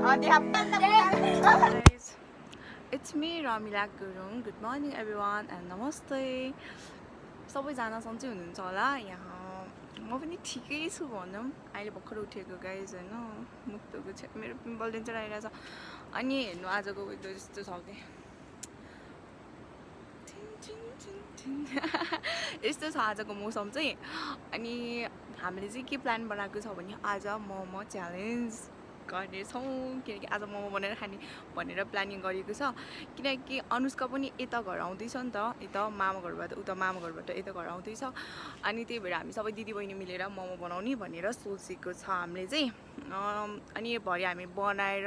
Guys, it's me Ramila Gurung. Good morning everyone and namaste. सबैजना सन्चै हुनुहुन्छ होला यहाँ म पनि ठिकै छु भनौँ अहिले भर्खर उठेको गाइज हैन मुक्तको छ मेरो पिम्पल डेन्जर आइरहेछ अनि हेर्नु आजको वेदर यस्तो छ के यस्तो छ आजको मौसम चाहिँ अनि हामीले चाहिँ के प्लान बनाएको छ भने आज मोमो च्यालेन्ज गर्नेछौँ किनकि आज मोमो बनाएर खाने भनेर प्लानिङ गरेको छ किनकि अनुष्का पनि यता घर आउँदैछ नि त यता मामा घरबाट उता मामा घरबाट यता घर आउँदैछ अनि त्यही भएर हामी सबै दिदीबहिनी मिलेर मोमो बनाउने भनेर सोचेको छ हामीले चाहिँ अनि भरे हामी बनाएर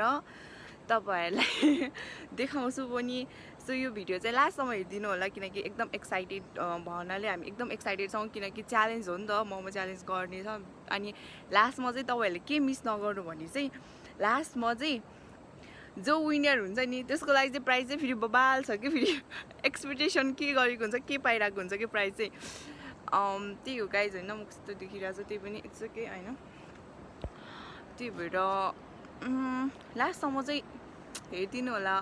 तपाईहरुलाई देखाउँछु पनि सो यो भिडियो चाहिँ लास्टसम्म हेरिदिनु होला किनकि एकदम एक्साइटेड भन्नाले हामी एकदम एक्साइटेड छौँ किनकि च्यालेन्ज हो नि त मोमो च्यालेन्ज गर्ने छ अनि लास्टमा चाहिँ तपाईहरुले के मिस नगर्नु भने चाहिँ लास्टमा चाहिँ जो विनर हुन्छ नि त्यसको लागि चाहिँ प्राइज चाहिँ फेरि बबाल छ कि फेरि एक्सपेक्टेसन के गरेको हुन्छ के पाइरहेको हुन्छ कि प्राइज चाहिँ त्यही हो गाइज होइन म कस्तो देखिरहेको छ त्यही पनि इट्स ओके होइन त्यही भएर लास्टसम्म चाहिँ हेरिदिनु होला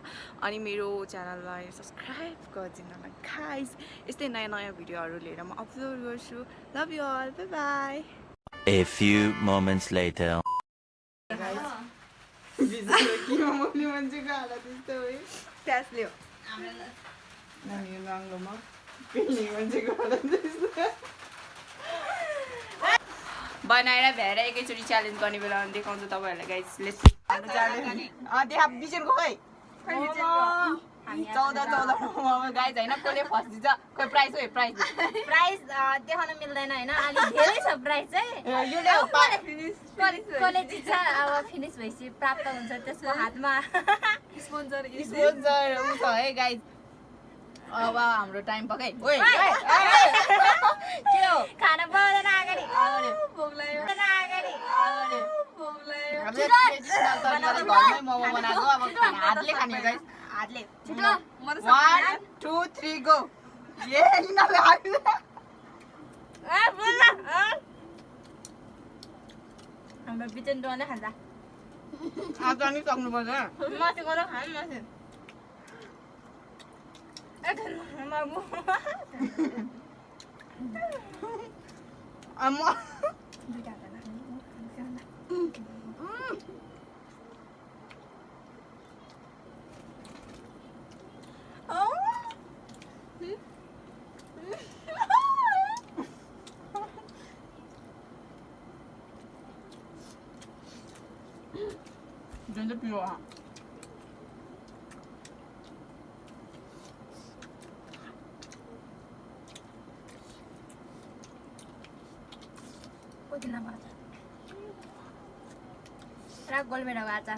अनि मेरो च्यानललाई सब्सक्राइब गरिदिनु होला गाइज यस्तै नयाँ नयाँ भिडियोहरू लिएर म अपलोड गर्छु love you all bye bye A few moments later बनाएर भ्याएर एकैचोटि च्यालेन्ज गर्ने बेला देखाउँछु तपाईहरुलाई गाइस लेट्स देखा बिचनको खै 14 गाइस हैन कोले फर्स्ट दिन्छ कोही प्राइस हो प्राइस देखाउन मिल्दैन हैन अलि धेरै छ प्राइस चाहिँ यो ले कोले जित्छ अब फिनिश भएपछि प्राप्त हुन्छ त्यसको हातमा स्पोन्सर उ छ है गाइस अब हाम्रो टाइम पकाइ ओइ के हो खाना बनाउन अगाडि भोक लाग्यो घरमै मोमो बनाएको अब हातले खाने गाइस हातले छिटो 1 2 3 गो ये इनाले हातले बोल हाम्रो बिचन डोले खान्छ आज अनि सक्नु पर्छ माथि गएर खानु माथि बाबु अम्मा Jangan piwa. पुदिना भाजा र गोलमेडा भाजा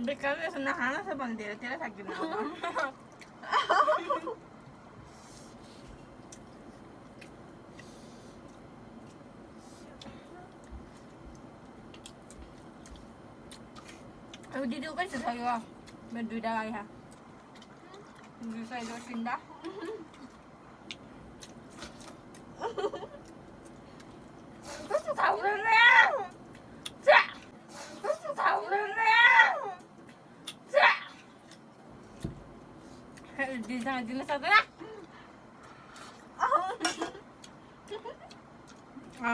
Bekal senang hana sa bandera tira sakit na. Aku duduk kan saya berdua lagi ha. Saya dua sinda. Itu tahu dah. Itu tahu dah. Di sana di satu lah.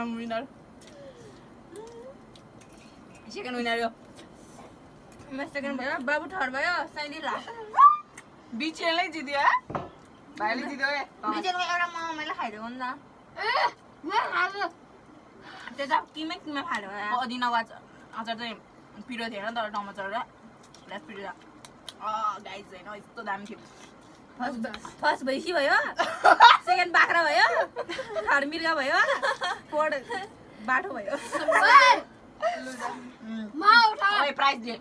Winner. Second winner yo. Mas second भयो बाबु third भयो साइली last बिचेलाई जित्यो भाइले जित्यो ए दुईजनाको एउटा मोमो मैले खाइदिएको नि त त्यो त किमै खायो अदिना अचार चाहिँ पिरो थिएन तर टमाटर र लेस पिरो गाइस होइन यस्तो दामी थियो फर्स्ट भैँसी भयो सेकेन्ड बाख्रा भयो थर्ड मिर्गा भयो फोर्थ बाटो भयो प्राइस दिए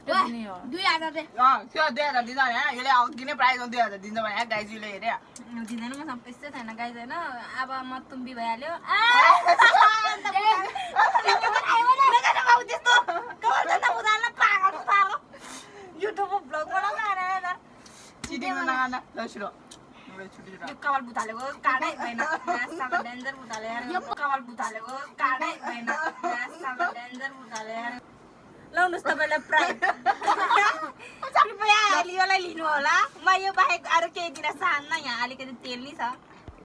2000 दे त्यो 2000 दिन्छ भने यसले अघि नै प्राइस 2000 दिन्छ भने गाइजले हेरे दिँदैन मसँग पैसै छैन गाइज होइन अब म तुम्बी भइहाल्यो युट्युबमा भ्लग बनाउँदा चिटिङ नगान ल छिटो कपाल भुतालेको काटै भएन डेन्जर भुताले कपाल भुतालेको काटै भएन डेन्जर भुताले लाउनुहोस् तपाईँलाई प्राइज कृपया लियोलाई लिनु होला म यो बाहेक अरू केही दिन चाहन्न यहाँ अलिकति तेल नि छ